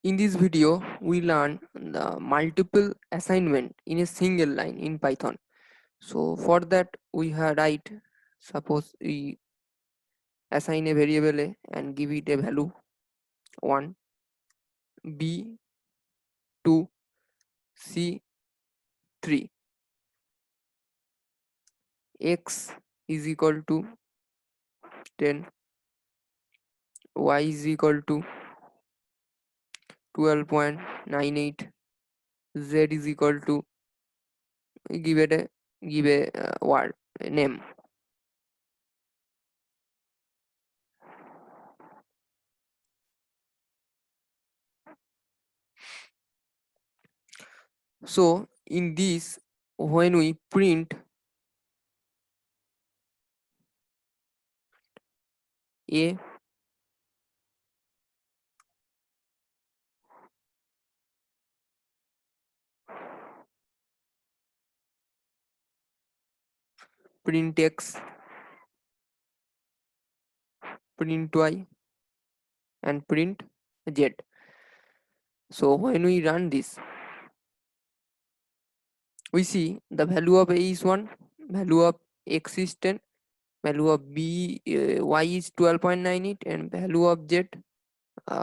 In this video, we learn the multiple assignment in a single line in Python. So for that, we have write, suppose we assign a variable a and give it a value 1, b 2, c 3, x is equal to 10, y is equal to 12.98, z is equal to, give a word a name. So in this, when we print a, print x, print y, and print z. So when we run this, we see the value of a is 1, value of x is 10, value of y is 12.98, and value of z,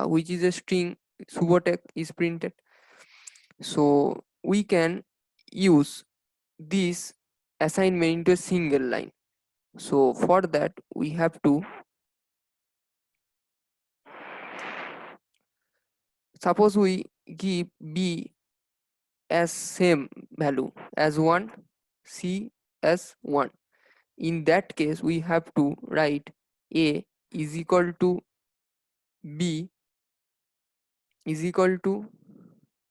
which is a string Subotex, is printed. So we can use this assignment into a single line. So for that, we have to, suppose we give b as same value as 1, c as 1. In that case, we have to write a is equal to b is equal to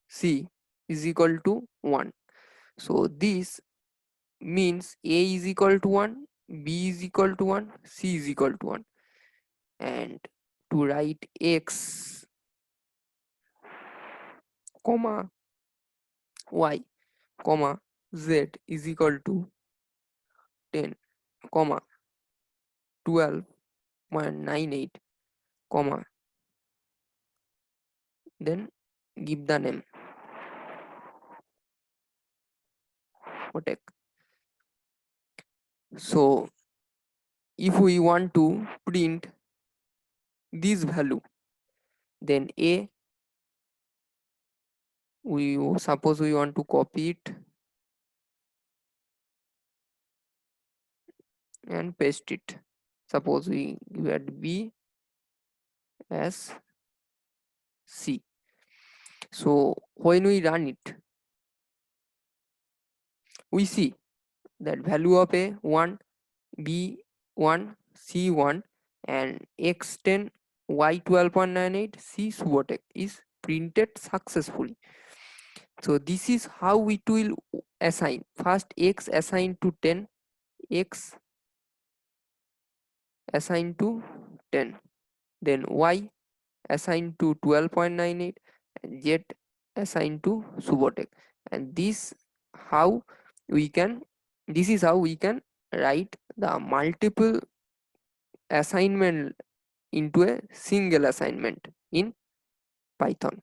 c is equal to 1. So this means a is equal to 1, b is equal to 1, c is equal to 1. And to write x comma y comma z is equal to 10 comma 12.98 comma, then give the name Subotex. So if we want to print this value, then a, we suppose we want to copy it and paste it. Suppose we give b as c. So when we run it, we see that value of a 1, b 1, c 1, and x 10, y 12.98, c Subotex is printed successfully. So this is how we will assign. First x assigned to 10, x assigned to 10, then y assigned to 12.98, and z assigned to Subotex. And how we can this is how we can write the multiple assignment into a single assignment in Python.